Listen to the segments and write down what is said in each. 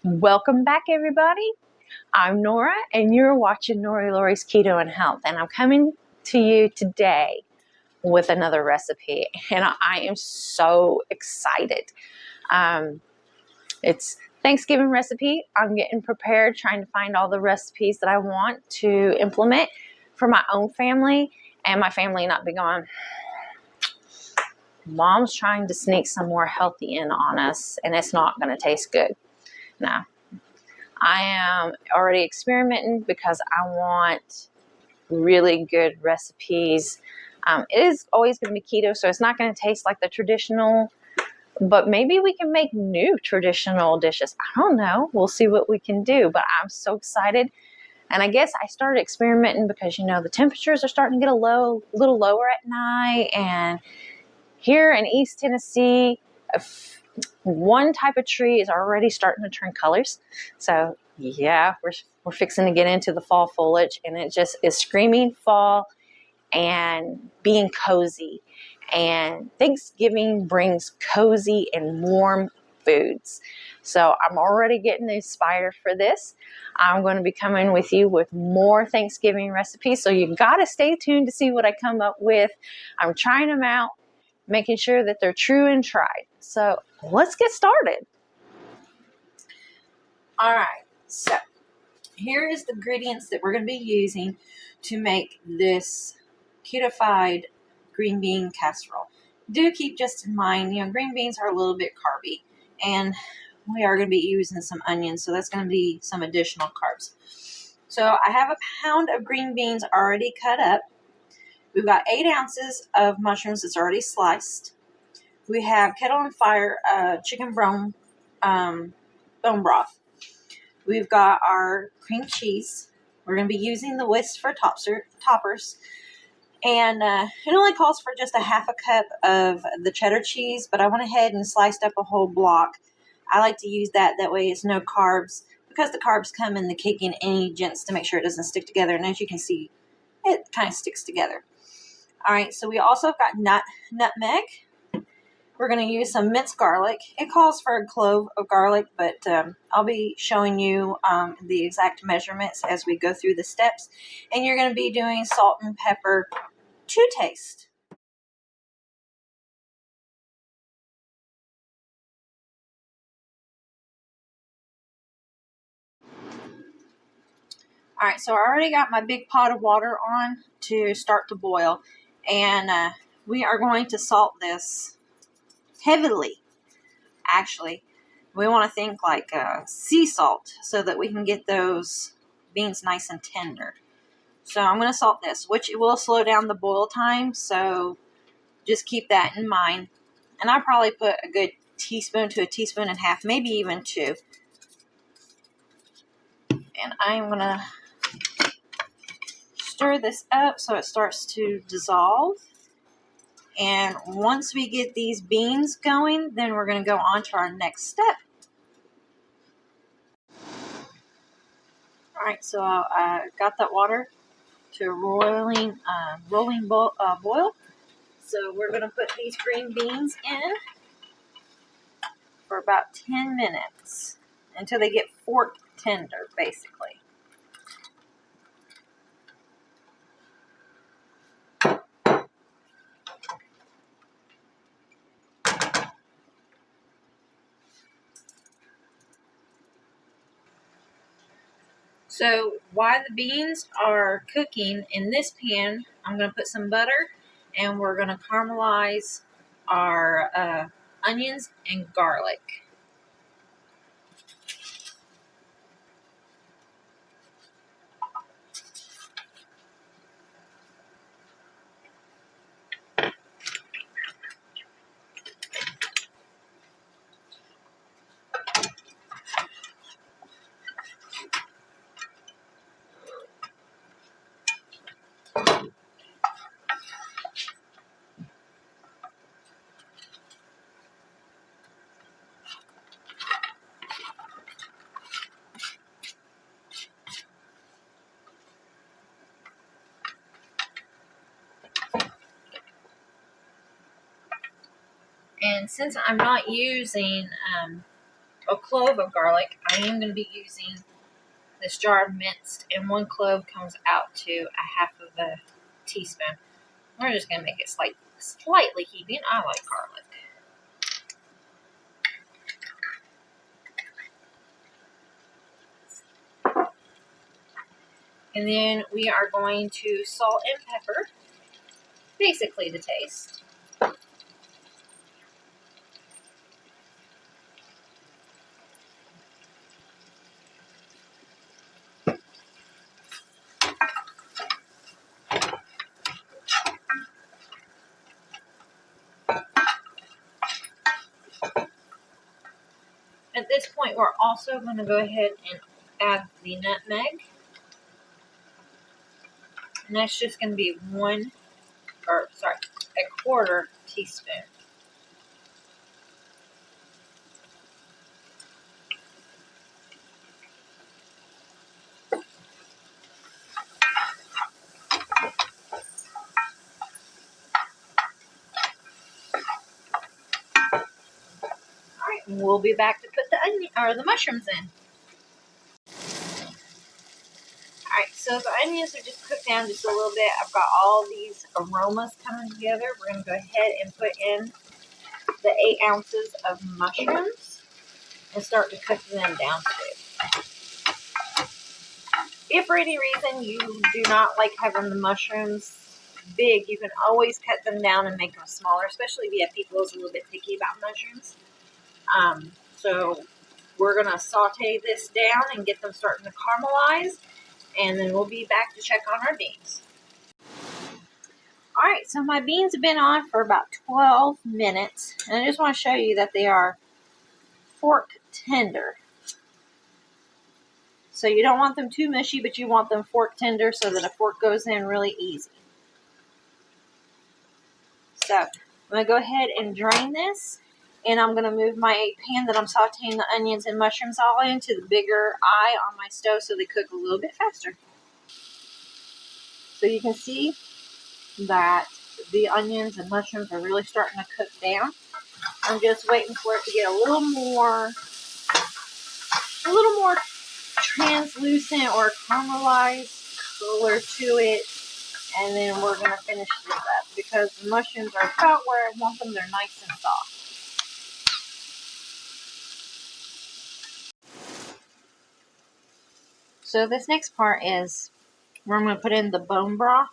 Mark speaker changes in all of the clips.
Speaker 1: Welcome back, everybody. I'm Nora, and you're watching Nori Lori's Keto and Health, and I'm coming to you today with another recipe, and I am so excited. It's Thanksgiving recipe. I'm getting prepared, trying to find all the recipes that I want to implement for my own family, and my family not be going, Mom's trying to sneak some more healthy in on us, and it's not going to taste good. Now, I am already experimenting because I want really good recipes. It is always going to be keto, so it's not going to taste like the traditional, but maybe we can make new traditional dishes. I don't know. We'll see what we can do, but I'm so excited. And I guess I started experimenting because, the temperatures are starting to get a little lower at night. And here in East Tennessee, one type of tree is already starting to turn colors. So yeah, we're fixing to get into the fall foliage, and it just is screaming fall and being cozy. And Thanksgiving brings cozy and warm foods. So I'm already getting inspired for this. I'm going to be coming with you with more Thanksgiving recipes. So you got to stay tuned to see what I come up with. I'm trying them out, making sure that they're true and tried. So let's get started. All right, so here is the ingredients that we're going to be using to make this ketofied green bean casserole. Do keep just in mind, green beans are a little bit carby, and we are going to be using some onions, so that's going to be some additional carbs. So I have a pound of green beans already cut up. We've got 8 ounces of mushrooms that's already sliced. We have kettle on fire chicken bone broth. We've got our cream cheese. We're going to be using the Whisps for toppers. And it only calls for just a half a cup of the cheddar cheese, but I went ahead and sliced up a whole block. I like to use that. That way it's no carbs, because the carbs come in the kicking agents to make sure it doesn't stick together. And as you can see, it kind of sticks together. All right, so we also have got nutmeg. We're going to use some minced garlic. It calls for a clove of garlic, but I'll be showing you the exact measurements as we go through the steps. And you're going to be doing salt and pepper to taste. All right, so I already got my big pot of water on to start to boil. And we are going to salt this heavily, actually. We want to think like sea salt so that we can get those beans nice and tender. So I'm going to salt this, which will slow down the boil time. So just keep that in mind. And I probably put a good teaspoon to a teaspoon and a half, maybe even 2. And I'm going to stir this up so it starts to dissolve. And once we get these beans going, then we're going to go on to our next step. All right, so I got that water to rolling boil. So we're going to put these green beans in for about 10 minutes until they get fork tender, basically. So while the beans are cooking in this pan, I'm going to put some butter, and we're going to caramelize our onions and garlic. And since I'm not using a clove of garlic. I am going to be using this jar of minced, and 1 clove comes out to a half of a teaspoon. We're just going to make it slightly heaping. I like garlic. And then we are going to salt and pepper, basically to taste. At this point, we're also going to go ahead and add the nutmeg. And that's just going to be a quarter teaspoon. Alright, and we'll be back to put the mushrooms in. Alright, so the onions are just cooked down just a little bit. I've got all these aromas coming together. We're going to go ahead and put in the 8 ounces of mushrooms and start to cook them down too. If for any reason you do not like having the mushrooms big, you can always cut them down and make them smaller, especially if you have people who's a little bit picky about mushrooms. So we're going to saute this down and get them starting to caramelize, and then we'll be back to check on our beans. Alright, so my beans have been on for about 12 minutes, and I just want to show you that they are fork tender. So you don't want them too mushy, but you want them fork tender so that a fork goes in really easy. So I'm going to go ahead and drain this, and I'm going to move my pan that I'm sauteing the onions and mushrooms all into the bigger eye on my stove so they cook a little bit faster. So you can see that the onions and mushrooms are really starting to cook down. I'm just waiting for it to get a little more translucent or caramelized color to it, and then we're going to finish this up because the mushrooms are about where I want them. They're nice and soft. So this next part is where I'm going to put in the bone broth.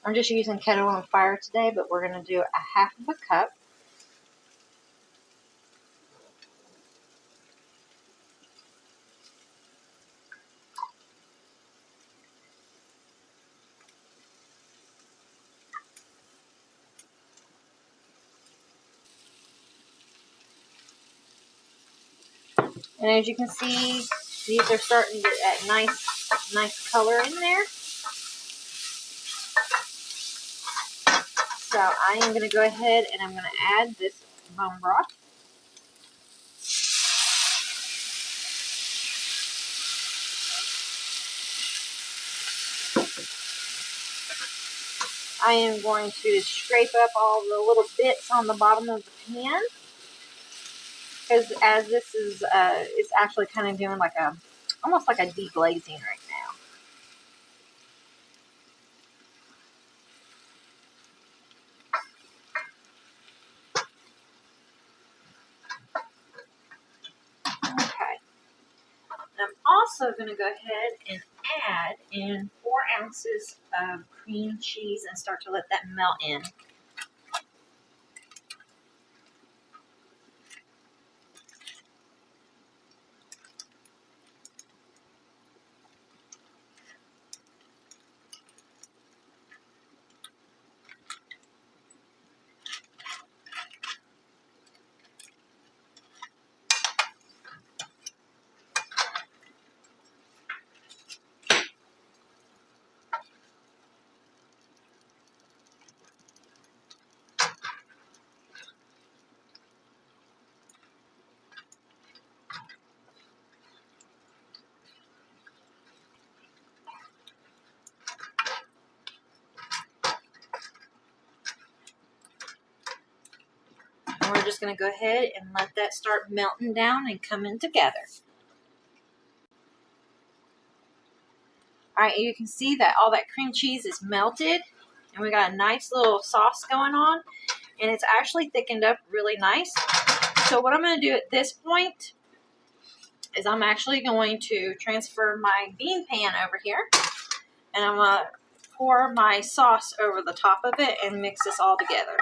Speaker 1: I'm just using Keto on fire today, but we're going to do a half of a cup. And as you can see, these are starting to get that nice color in there. So I am going to go ahead and I'm going to add this bone broth. I am going to scrape up all the little bits on the bottom of the pan, because as this is, it's actually kind of doing like almost like a deglazing right now. Okay. I'm also going to go ahead and add in 4 ounces of cream cheese and start to let that melt in. just going to go ahead and let that start melting down and coming together. All right, you can see that all that cream cheese is melted, and we got a nice little sauce going on, and it's actually thickened up really nice. So what I'm going to do at this point is I'm actually going to transfer my bean pan over here, and I'm going to pour my sauce over the top of it and mix this all together.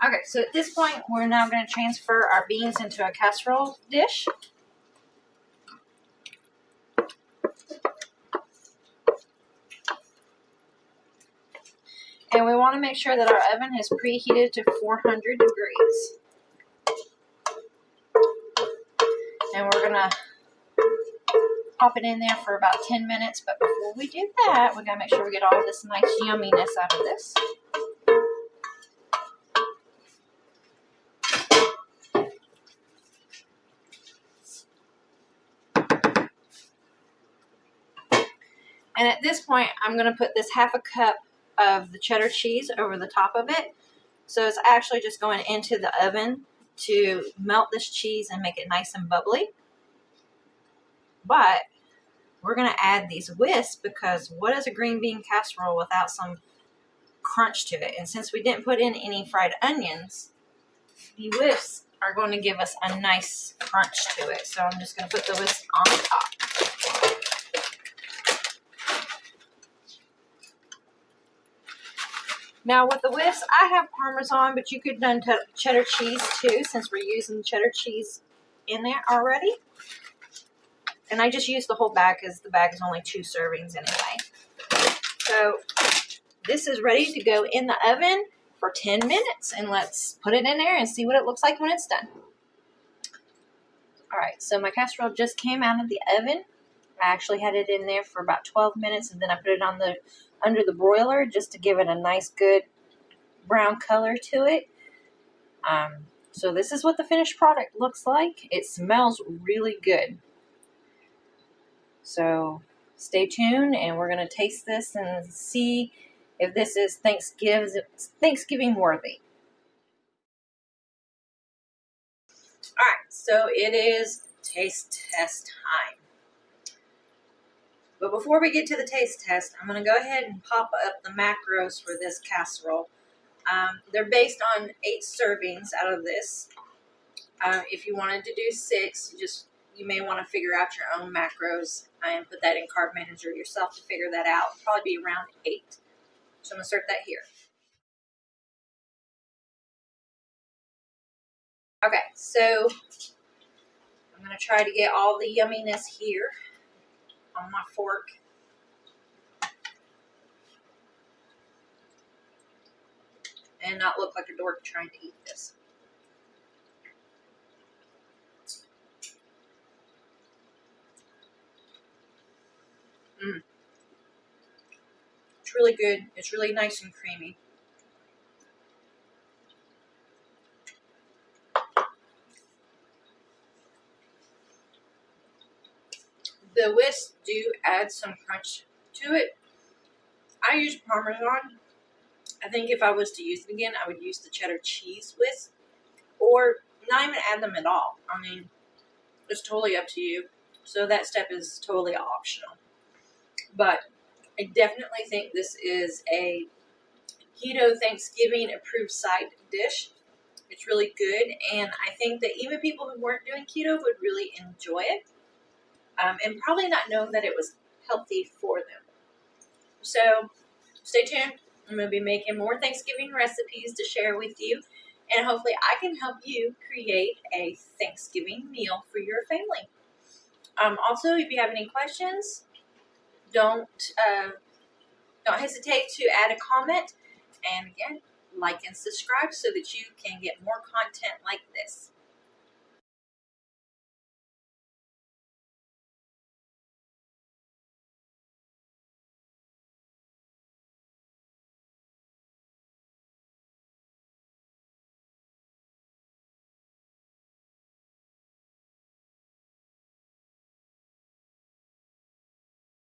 Speaker 1: Okay, so at this point, we're now going to transfer our beans into a casserole dish. And we want to make sure that our oven is preheated to 400 degrees. And we're going to pop it in there for about 10 minutes. But before we do that, we got to make sure we get all this nice yumminess out of this. And at this point, I'm going to put this half a cup of the cheddar cheese over the top of it. So it's actually just going into the oven to melt this cheese and make it nice and bubbly. But we're going to add these whisps, because what is a green bean casserole without some crunch to it? And since we didn't put in any fried onions, the whisps are going to give us a nice crunch to it. So I'm just going to put the whisps on top. Now with the whisps, I have Parmesan, but you could have done cheddar cheese too, since we're using cheddar cheese in there already. And I just used the whole bag because the bag is only 2 servings anyway. So this is ready to go in the oven for 10 minutes. And let's put it in there and see what it looks like when it's done. Alright, so my casserole just came out of the oven. I actually had it in there for about 12 minutes, and then I put it on under the broiler just to give it a nice good brown color to it. So this is what the finished product looks like. It smells really good. So stay tuned, and we're going to taste this and see if this is Thanksgiving worthy. Alright, so it is taste test time. But before we get to the taste test, I'm going to go ahead and pop up the macros for this casserole. They're based on 8 servings out of this. If you wanted to do 6, you may want to figure out your own macros and put that in Carb Manager yourself to figure that out. It'll probably be around 8. So I'm going to insert that here. Okay, so I'm going to try to get all the yumminess here on my fork. And not look like a dork trying to eat this. It's really good. It's really nice and creamy. The whisps do add some crunch to it. I use Parmesan. I think if I was to use it again, I would use the cheddar cheese whisp, or not even add them at all. I mean, it's totally up to you. So that step is totally optional. But I definitely think this is a Keto Thanksgiving approved side dish. It's really good, and I think that even people who weren't doing keto would really enjoy it, and probably not know that it was healthy for them. So stay tuned. I'm going to be making more Thanksgiving recipes to share with you, and hopefully I can help you create a Thanksgiving meal for your family. Also, if you have any questions, don't hesitate to add a comment, and again, like and subscribe so that you can get more content like this.